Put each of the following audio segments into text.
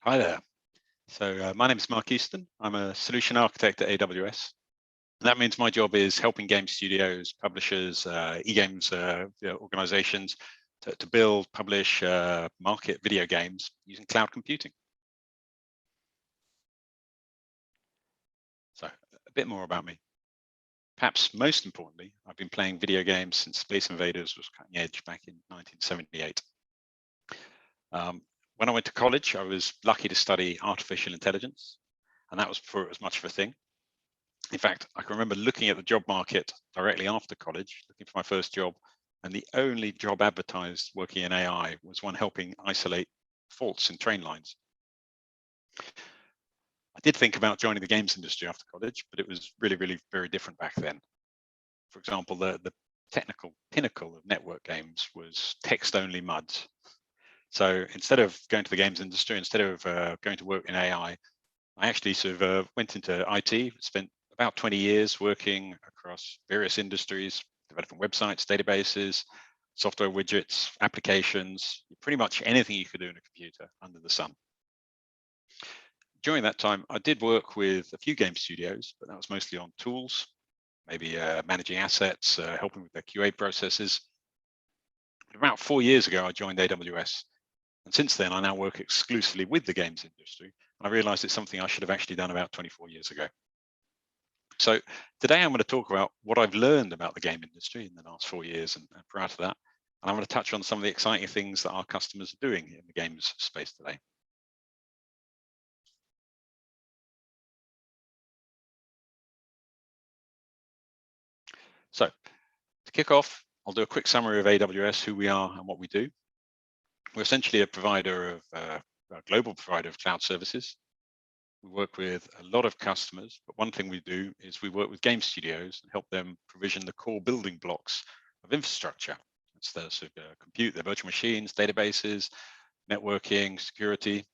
Hi there. My name is Mark Easton. I'm a solution architect at AWS. That means my job is helping game studios, publishers, e-games organizations to build, publish, market video games using cloud computing. So a bit more about me. Perhaps most importantly, I've been playing video games since Space Invaders was cutting edge back in 1978. When I went to college, I was lucky to study artificial intelligence, and that was before it was much of a thing. In fact, I can remember looking at the job market directly after college, looking for my first job, and the only job advertised working in AI was one helping isolate faults in train lines. I did think about joining the games industry after college, but it was really very different back then. For example, the technical pinnacle of network games was text-only MUDs. So instead of going to the games industry, instead of going to work in AI, I actually sort of went into IT, spent about 20 years working across various industries, developing websites, databases, software widgets, applications, pretty much anything you could do in a computer under the sun. During that time, I did work with a few game studios, but that was mostly on tools, maybe managing assets, helping with their QA processes. But about 4 years ago, I joined AWS. And since then, I now work exclusively with the games industry. And I realized it's something I should have actually done about 24 years ago. So today I'm going to talk about what I've learned about the game industry in the last 4 years and prior to that. And I'm going to touch on some of the exciting things that our customers are doing in the games space today. So to kick off, I'll do a quick summary of AWS, who we are and what we do. We're essentially a global provider of cloud services. We work with a lot of customers, but one thing we do is we work with game studios and help them provision the core building blocks of infrastructure. It's the sort of compute, their virtual machines, databases, networking, security.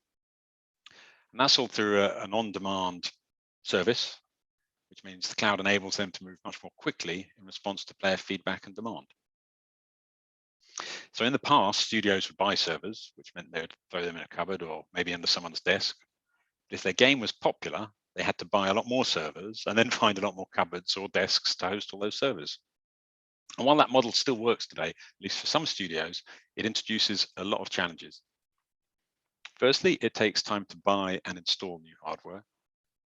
And that's all through an on-demand service, which means the cloud enables them to move much more quickly in response to player feedback and demand. So in the past, studios would buy servers, which meant they'd throw them in a cupboard or maybe under someone's desk. But if their game was popular, they had to buy a lot more servers and then find a lot more cupboards or desks to host all those servers. And while that model still works today, at least for some studios, it introduces a lot of challenges. Firstly, it takes time to buy and install new hardware,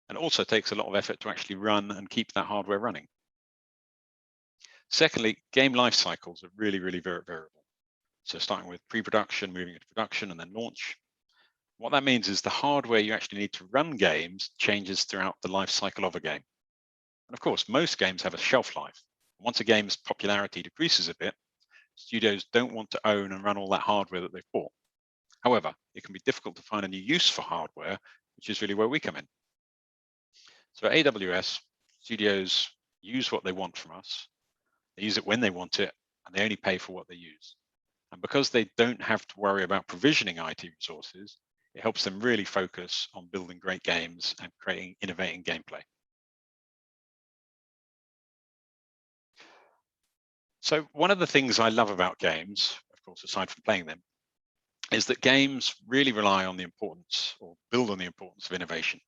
and also takes a lot of effort to actually run and keep that hardware running. Secondly, game life cycles are really very variable. So starting with pre-production, moving into production, and then launch. What that means is the hardware you actually need to run games changes throughout the life cycle of a game. And of course, most games have a shelf life. Once a game's popularity decreases a bit, studios don't want to own and run all that hardware that they've bought. However, it can be difficult to find a new use for hardware, which is really where we come in. So at AWS, studios use what they want from us. They use it when they want it, and they only pay for what they use. And because they don't have to worry about provisioning IT resources, it helps them really focus on building great games and creating innovating gameplay. So one of the things I love about games, of course, aside from playing them, is that games really rely on the importance or build on the importance of innovation.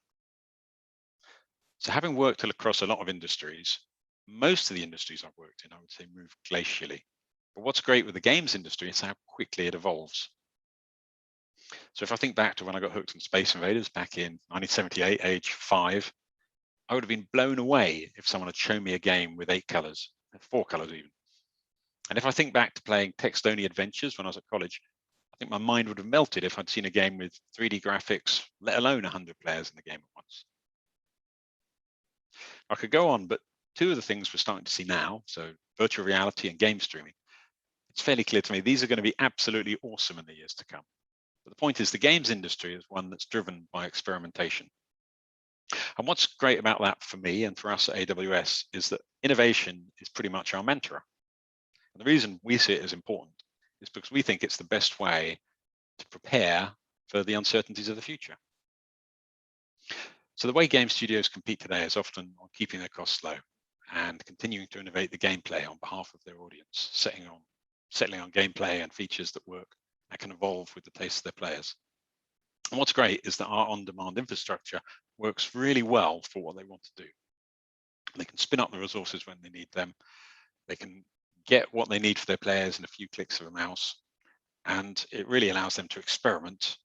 So having worked across a lot of industries, most of the industries I've worked in, I would say, move glacially. But what's great with the games industry is how quickly it evolves. So if I think back to when I got hooked on Space Invaders back in 1978, age 5, I would have been blown away if someone had shown me a game with 8 colors, 4 colors even. And if I think back to playing text-only adventures when I was at college, I think my mind would have melted if I'd seen a game with 3D graphics, let alone 100 players in the game at once. I could go on, but two of the things we're starting to see now, so virtual reality and game streaming, it's fairly clear to me these are going to be absolutely awesome in the years to come. But the point is the games industry is one that's driven by experimentation. And what's great about that for me and for us at AWS is that innovation is pretty much our mantra. And the reason we see it as important is because we think it's the best way to prepare for the uncertainties of the future. So the way game studios compete today is often on keeping their costs low and continuing to innovate the gameplay on behalf of their audience, settling on gameplay and features that work and can evolve with the taste of their players. And what's great is that our on-demand infrastructure works really well for what they want to do. They can spin up the resources when they need them. They can get what they need for their players in a few clicks of a mouse. And it really allows them to experiment,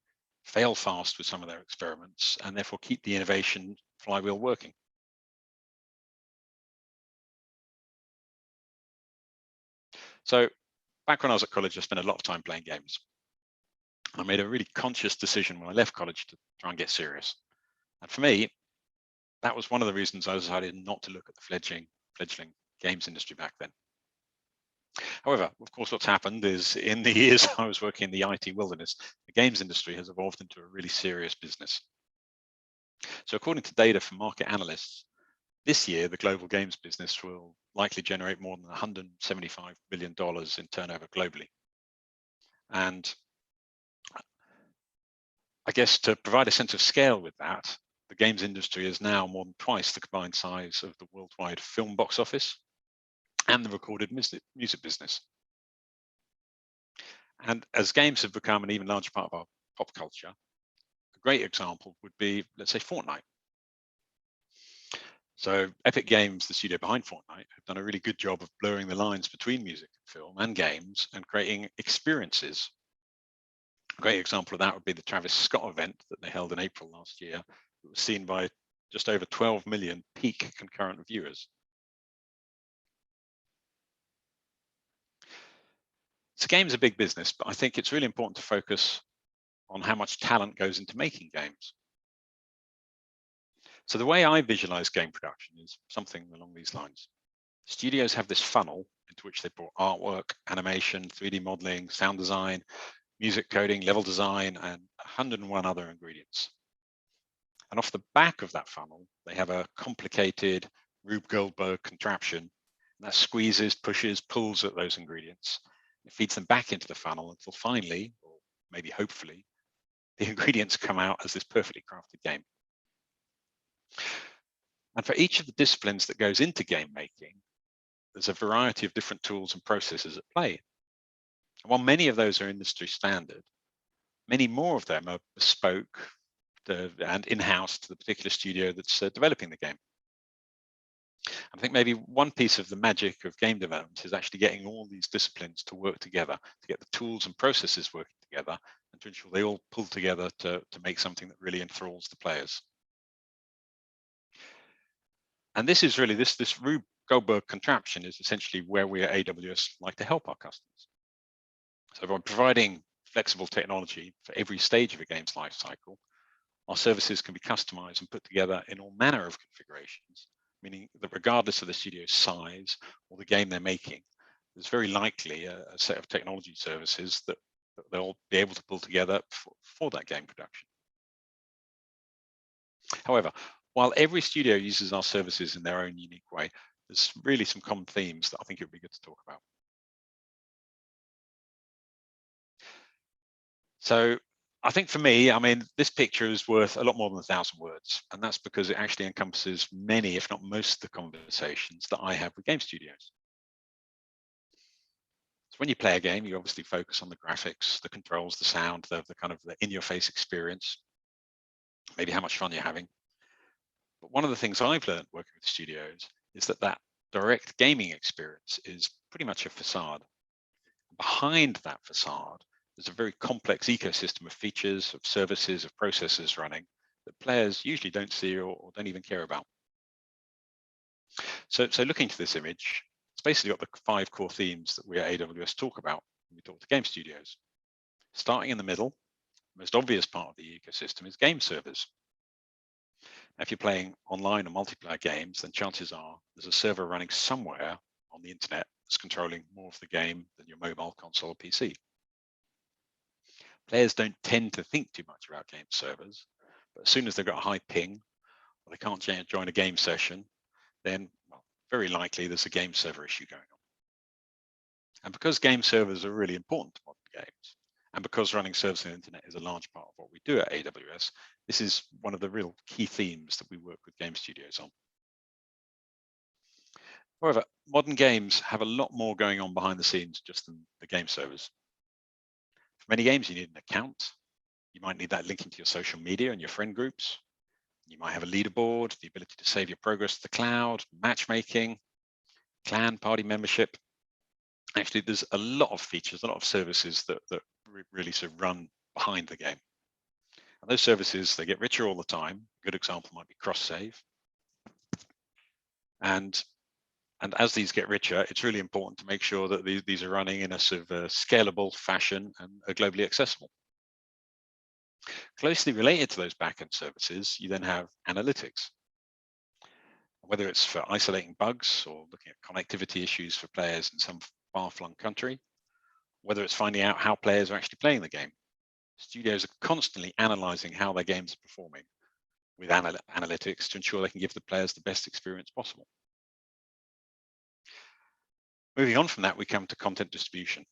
fail fast with some of their experiments, and therefore keep the innovation flywheel working. So back when I was at college, I spent a lot of time playing games. I made a really conscious decision when I left college to try and get serious. And for me, that was one of the reasons I decided not to look at the fledgling games industry back then. However, of course, what's happened is in the years I was working in the IT wilderness, the games industry has evolved into a really serious business. So according to data from market analysts, this year, the global games business will likely generate more than $175 billion in turnover globally. And I guess to provide a sense of scale with that, the games industry is now more than twice the combined size of the worldwide film box office and the recorded music business. And as games have become an even larger part of our pop culture, a great example would be, let's say, Fortnite. So Epic Games, the studio behind Fortnite, have done a really good job of blurring the lines between music, film, and games and creating experiences. A great example of that would be the Travis Scott event that they held in April last year. It was seen by just over 12 million peak concurrent viewers. So games are a big business, but I think it's really important to focus on how much talent goes into making games. So the way I visualize game production is something along these lines. Studios have this funnel into which they put artwork, animation, 3D modeling, sound design, music coding, level design, and 101 other ingredients. And off the back of that funnel, they have a complicated Rube Goldberg contraption that squeezes, pushes, pulls at those ingredients. It feeds them back into the funnel until finally, or maybe hopefully, the ingredients come out as this perfectly crafted game. And for each of the disciplines that goes into game making, there's a variety of different tools and processes at play. And while many of those are industry standard, many more of them are bespoke and in-house to the particular studio that's developing the game. I think maybe one piece of the magic of game development is actually getting all these disciplines to work together, to get the tools and processes working together, and to ensure they all pull together to make something that really enthralls the players. And this is really, this Rube Goldberg contraption is essentially where we at AWS like to help our customers. So by providing flexible technology for every stage of a game's life cycle, our services can be customized and put together in all manner of configurations, meaning that regardless of the studio's size or the game they're making, there's very likely a set of technology services that they'll be able to pull together for that game production. However, while every studio uses our services in their own unique way, there's really some common themes that I think it would be good to talk about. So I think for me, I mean, this picture is worth a lot more than 1,000 words. And that's because it actually encompasses many, if not most of the conversations that I have with game studios. So when you play a game, you obviously focus on the graphics, the controls, the sound, the kind of the in-your-face experience, maybe how much fun you're having. But one of the things I've learned working with studios is that that direct gaming experience is pretty much a facade. Behind that facade, there's a very complex ecosystem of features, of services, of processes running that players usually don't see or don't even care about. So looking to this image, it's basically got the 5 core themes that we at AWS talk about when we talk to game studios. Starting in the middle, the most obvious part of the ecosystem is game servers. Now, if you're playing online or multiplayer games, then chances are there's a server running somewhere on the internet that's controlling more of the game than your mobile console or PC. Players don't tend to think too much about game servers, but as soon as they've got a high ping or they can't join a game session, then very likely there's a game server issue going on. And because game servers are really important to modern games, and because running servers on the internet is a large part of what we do at AWS, this is one of the real key themes that we work with game studios on. However, modern games have a lot more going on behind the scenes just than the game servers. For many games, you need an account, You might need that linking to your social media and your friend groups. You might have a leaderboard, the ability to save your progress to the cloud, matchmaking, clan party membership. Actually, there's a lot of features, a lot of services that really sort of run behind the game. And those services, they get richer all the time. A good example might be cross-save. And as these get richer, it's really important to make sure that these are running in a sort of a scalable fashion and are globally accessible. Closely related to those backend services, you then have analytics. Whether it's for isolating bugs or looking at connectivity issues for players in some far-flung country, whether it's finding out how players are actually playing the game. Studios are constantly analyzing how their games are performing with analytics to ensure they can give the players the best experience possible. Moving on from that, we come to content distribution.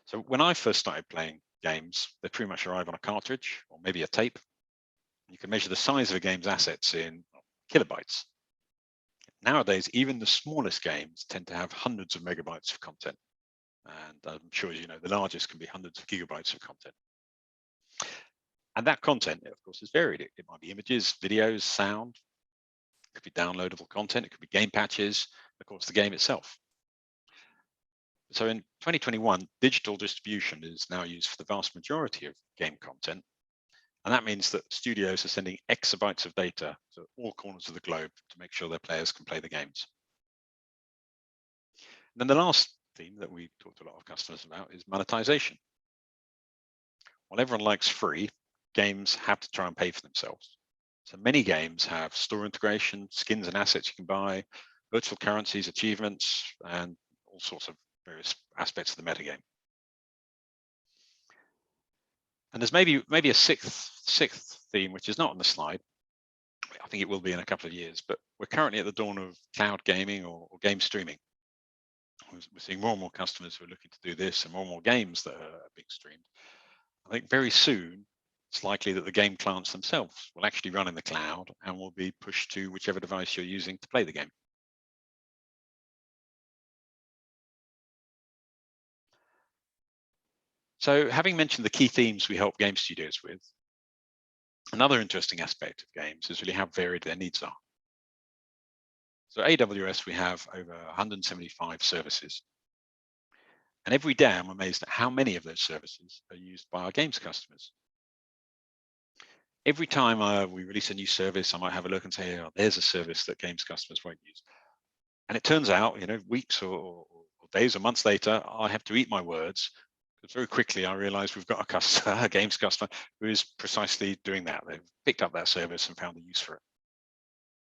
So when I first started playing games, they pretty much arrive on a cartridge or maybe a tape. You can measure the size of a game's assets in kilobytes. Nowadays, even the smallest games tend to have hundreds of megabytes of content. And I'm sure you know the largest can be hundreds of gigabytes of content. And that content, of course, is varied. It might be images, videos, sound. It could be downloadable content. It could be game patches, of course, the game itself. So in 2021, digital distribution is now used for the vast majority of game content. And that means that studios are sending exabytes of data to all corners of the globe to make sure their players can play the games. And then the last theme that we talked to a lot of customers about is monetization. While everyone likes free, games have to try and pay for themselves. So many games have store integration, skins and assets you can buy, virtual currencies, achievements, and all sorts of various aspects of the metagame. And there's maybe a sixth theme, which is not on the slide. I think it will be in a couple of years, but we're currently at the dawn of cloud gaming or game streaming. We're seeing more and more customers who are looking to do this and more games that are being streamed. I think very soon, it's likely that the game clients themselves will actually run in the cloud and will be pushed to whichever device you're using to play the game. So having mentioned the key themes we help game studios with, another interesting aspect of games is really how varied their needs are. So at AWS, we have over 175 services. And every day I'm amazed at how many of those services are used by our games customers. Every time we release a new service, I might have a look and say, oh, there's a service that games customers won't use. And it turns out, weeks or days or months later, I have to eat my words. Because very quickly, I realize we've got a games customer who is precisely doing that. They've picked up that service and found a use for it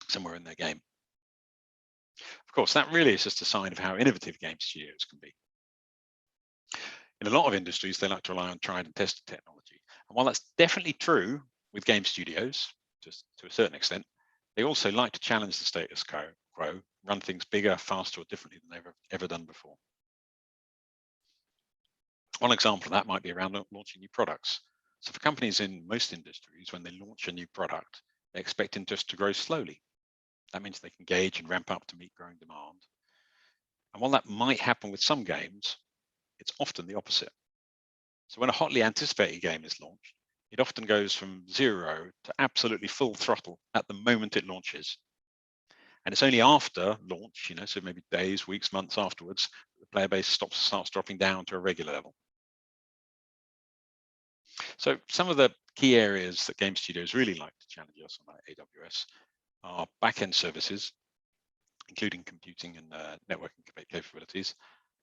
somewhere in their game. Of course, that really is just a sign of how innovative game studios can be. In a lot of industries, they like to rely on tried and tested technology. And while that's definitely true with game studios, just to a certain extent, they also like to challenge the status quo, run things bigger, faster, or differently than they've ever done before. One example of that might be around launching new products. So for companies in most industries, when they launch a new product, they expect interest to grow slowly. That means they can gauge and ramp up to meet growing demand. And while that might happen with some games, it's often the opposite. So when a hotly anticipated game is launched, it often goes from 0 to absolutely full throttle at the moment it launches. And it's only after launch, so maybe days, weeks, months afterwards, the player base starts dropping down to a regular level. So some of the key areas that game studios really like to challenge us on AWS are backend services, including computing and networking capabilities,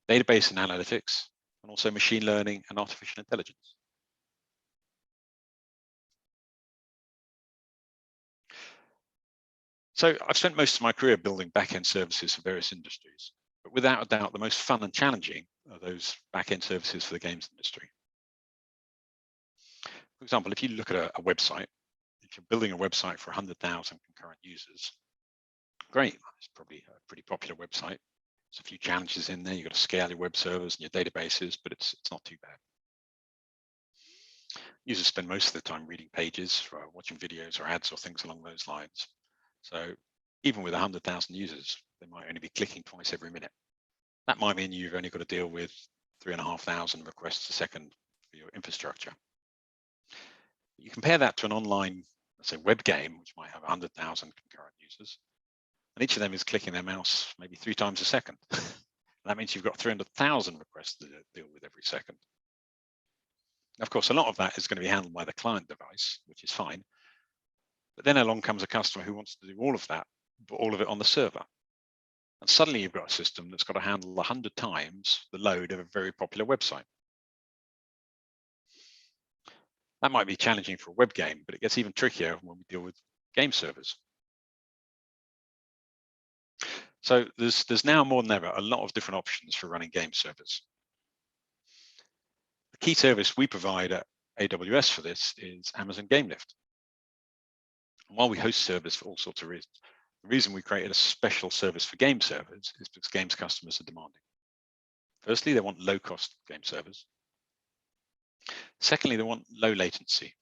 database and analytics, and also machine learning and artificial intelligence. So I've spent most of my career building backend services for various industries, but without a doubt, the most fun and challenging are those backend services for the games industry. For example, if you look at a website, if you're building a website for 100,000 concurrent users, great, it's probably a pretty popular website. There's a few challenges in there. You've got to scale your web servers and your databases, but it's not too bad. Users spend most of the time reading pages, watching videos or ads or things along those lines. So even with 100,000 users, they might only be clicking twice every minute. That might mean you've only got to deal with 3,500 requests a second for your infrastructure. You compare that to an online, let's say, web game, which might have 100,000 concurrent users, and each of them is clicking their mouse maybe 3 times a second. That means you've got 300,000 requests to deal with every second. Of course, a lot of that is going to be handled by the client device, which is fine. But then along comes a customer who wants to do all of that, but all of it on the server. And suddenly you've got a system that's got to handle 100 times the load of a very popular website. That might be challenging for a web game, but it gets even trickier when we deal with game servers. So there's now more than ever a lot of different options for running game servers. The key service we provide at AWS for this is Amazon Gamelift. And while we host servers for all sorts of reasons, the reason we created a special service for game servers is because games customers are demanding. Firstly, they want low-cost game servers. Secondly, they want low latency,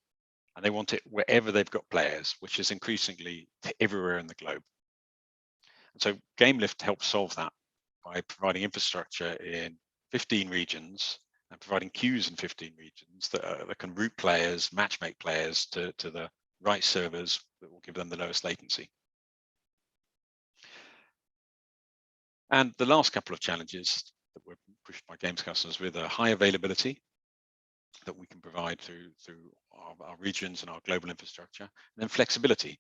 and they want it wherever they've got players, which is increasingly everywhere in the globe. And so Gamelift helps solve that by providing infrastructure in 15 regions and providing queues in 15 regions that can route players, matchmake players to the right servers that will give them the lowest latency. And the last couple of challenges that were pushed by games customers with are high availability that we can provide through our regions and our global infrastructure, and then flexibility,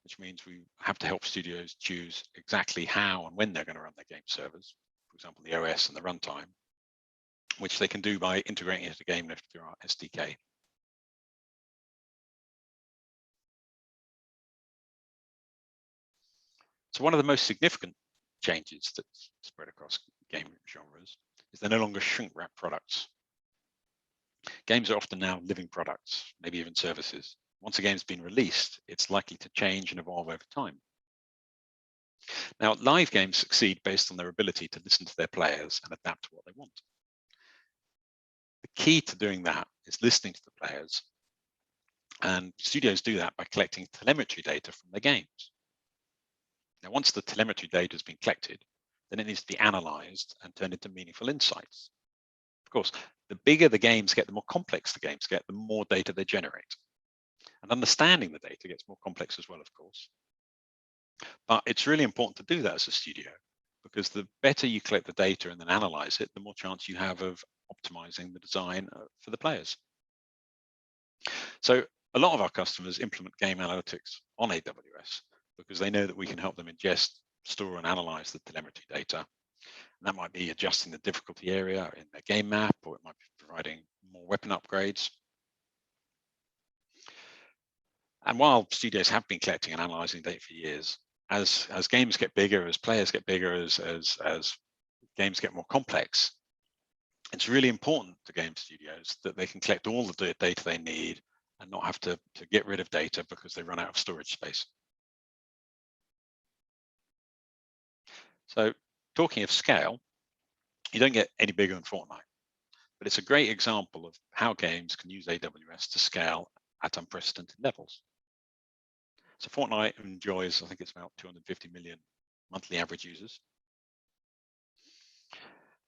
which means we have to help studios choose exactly how and when they're going to run their game servers, for example, the OS and the runtime, which they can do by integrating it to Gamelift through our SDK. So one of the most significant changes that's spread across game genres is they're no longer shrink wrap products. Games are often now living products, maybe even services. Once a game's been released, it's likely to change and evolve over time. Now, live games succeed based on their ability to listen to their players and adapt to what they want. The key to doing that is listening to the players, and studios do that by collecting telemetry data from their games. Now, once the telemetry data has been collected, then it needs to be analyzed and turned into meaningful insights. Of course, the bigger the games get, the more complex the games get, the more data they generate. And understanding the data gets more complex as well, of course. But it's really important to do that as a studio, because the better you collect the data and then analyze it, the more chance you have of optimizing the design for the players. So a lot of our customers implement game analytics on AWS because they know that we can help them ingest, store, and analyze the telemetry data. And that might be adjusting the difficulty area in their game map, or it might be providing more weapon upgrades. And while studios have been collecting and analyzing data for years, as games get bigger, as players get bigger, as games get more complex, it's really important to game studios that they can collect all the data they need and not have to get rid of data because they run out of storage space. So talking of scale, you don't get any bigger than Fortnite, but it's a great example of how games can use AWS to scale at unprecedented levels. So Fortnite enjoys, I think it's about 250 million monthly average users.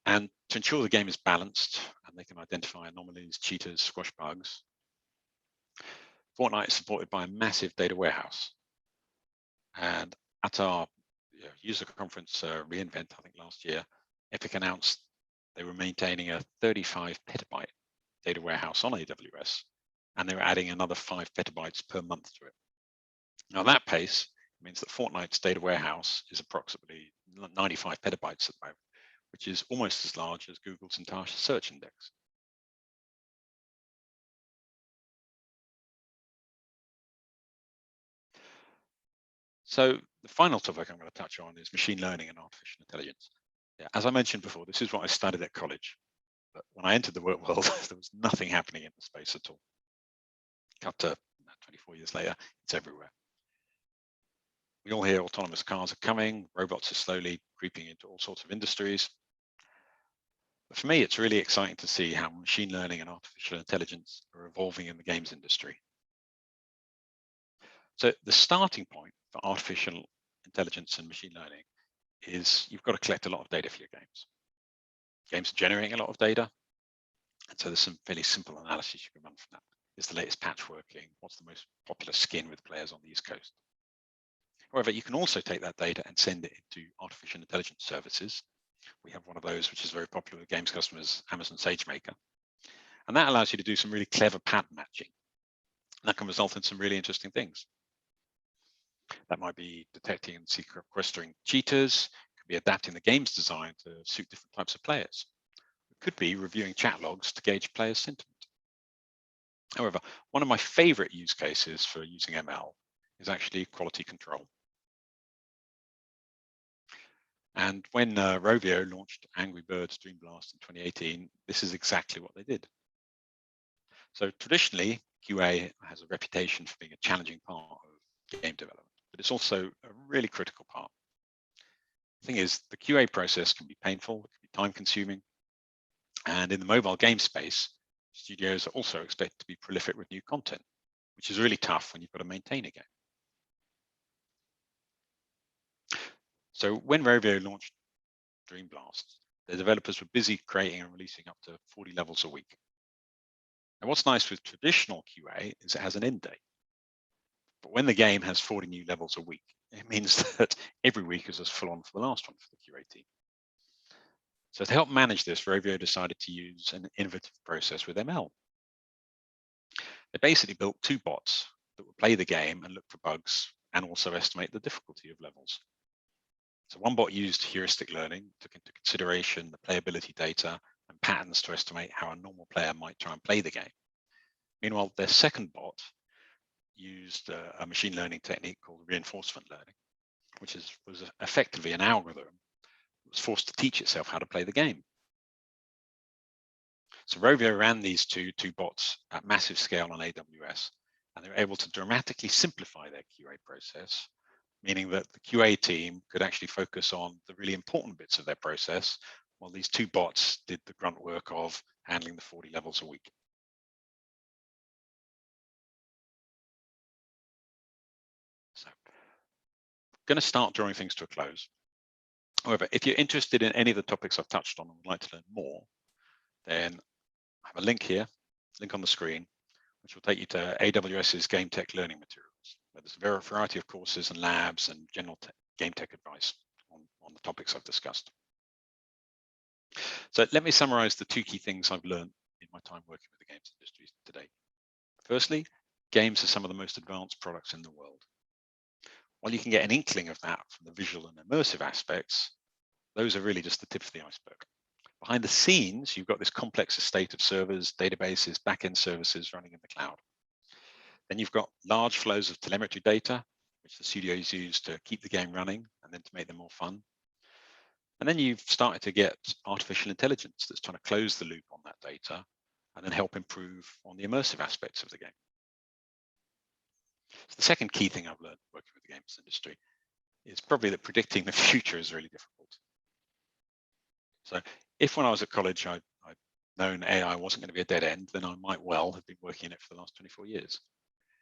And to ensure the game is balanced and they can identify anomalies, cheaters, squash bugs, Fortnite is supported by a massive data warehouse. And at our user conference reInvent, I think last year, Epic announced they were maintaining a 35 petabyte data warehouse on AWS, and they were adding another 5 petabytes per month to it. Now that pace means that Fortnite's data warehouse is approximately 95 petabytes at the moment, which is almost as large as Google's entire search index. So the final topic I'm going to touch on is machine learning and artificial intelligence. Yeah, as I mentioned before, this is what I studied at college. But when I entered the work world, there was nothing happening in the space at all. Cut to 24 years later, it's everywhere. We all hear autonomous cars are coming, robots are slowly creeping into all sorts of industries. But for me, it's really exciting to see how machine learning and artificial intelligence are evolving in the games industry. So the starting point for artificial intelligence and machine learning is you've got to collect a lot of data for your games. Games are generating a lot of data. And so there's some fairly simple analysis you can run from that. Is the latest patch working? What's the most popular skin with players on the East Coast? However, you can also take that data and send it into artificial intelligence services. We have one of those, which is very popular with games customers, Amazon SageMaker. And that allows you to do some really clever pattern matching. And that can result in some really interesting things. That might be detecting and sequestering cheaters. It could be adapting the game's design to suit different types of players. It could be reviewing chat logs to gauge players' sentiment. However, one of my favorite use cases for using ML is actually quality control. And when Rovio launched Angry Birds Dream Blast in 2018, this is exactly what they did. So traditionally, QA has a reputation for being a challenging part of game development, but it's also a really critical part. The thing is, the QA process can be painful, it can be time consuming, and in the mobile game space, studios are also expected to be prolific with new content, which is really tough when you've got to maintain a game. So when Rovio launched Dream Blast, the developers were busy creating and releasing up to 40 levels a week. And what's nice with traditional QA is it has an end date. But when the game has 40 new levels a week, it means that every week is as full on for the last one for the QA team. So to help manage this, Rovio decided to use an innovative process with ML. They basically built two bots that would play the game and look for bugs and also estimate the difficulty of levels. So one bot used heuristic learning, took into consideration the playability data and patterns to estimate how a normal player might try and play the game. Meanwhile, their second bot used a machine learning technique called reinforcement learning, which was effectively an algorithm that was forced to teach itself how to play the game. So Rovio ran these two bots at massive scale on AWS, and they were able to dramatically simplify their QA process, meaning that the QA team could actually focus on the really important bits of their process, while these two bots did the grunt work of handling the 40 levels a week. So I'm going to start drawing things to a close. However, if you're interested in any of the topics I've touched on and would like to learn more, then I have a link here, link on the screen, which will take you to AWS's Game Tech Learning Materials, where there's a variety of courses and labs and general game tech advice on the topics I've discussed. So let me summarize the two key things I've learned in my time working with the games industry today. Firstly, games are some of the most advanced products in the world. While you can get an inkling of that from the visual and immersive aspects, those are really just the tip of the iceberg. Behind the scenes, you've got this complex estate of servers, databases, backend services running in the cloud. Then you've got large flows of telemetry data, which the studios use to keep the game running and then to make them more fun. And then you've started to get artificial intelligence that's trying to close the loop on that data and then help improve on the immersive aspects of the game. So the second key thing I've learned working with the games industry is probably that predicting the future is really difficult. So if when I was at college, I'd known AI wasn't going to be a dead end, then I might well have been working in it for the last 24 years.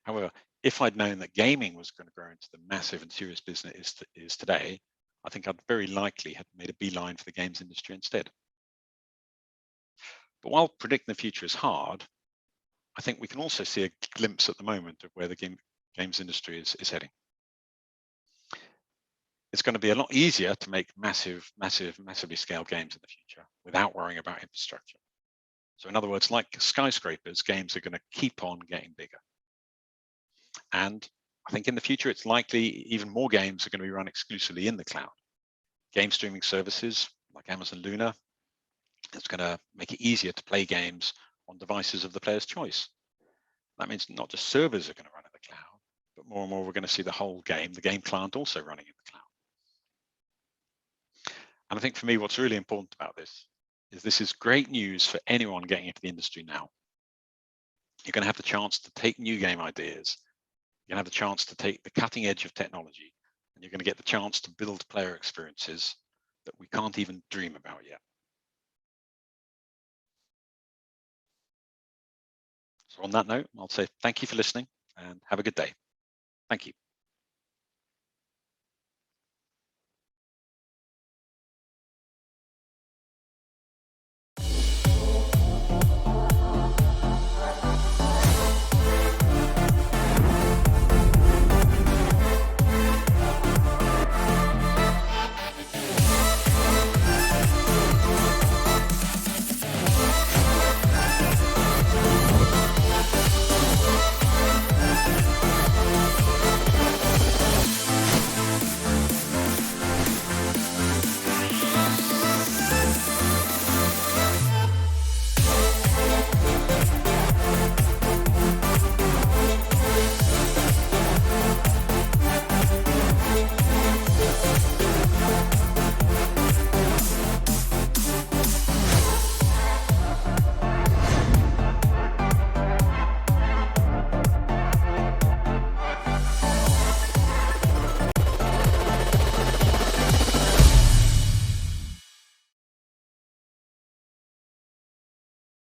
However, if I'd known that gaming was going to grow into the massive and serious business it is today, I think I'd very likely have made a beeline for the games industry instead. But while predicting the future is hard, I think we can also see a glimpse at the moment of where the games industry is heading. It's going to be a lot easier to make massively scaled games in the future without worrying about infrastructure. So in other words, like skyscrapers, games are going to keep on getting bigger. And I think in the future, it's likely even more games are going to be run exclusively in the cloud. Game streaming services like Amazon Luna, it's going to make it easier to play games on devices of the player's choice. That means not just servers are going to run in the cloud, but more and more we're going to see the whole game, the game client also running in the cloud. And I think for me, what's really important about this is great news for anyone getting into the industry now. You're going to have the chance to take new game ideas. You're going to have the chance to take the cutting edge of technology, and you're going to get the chance to build player experiences that we can't even dream about yet. So on that note, I'll say thank you for listening and have a good day. Thank you.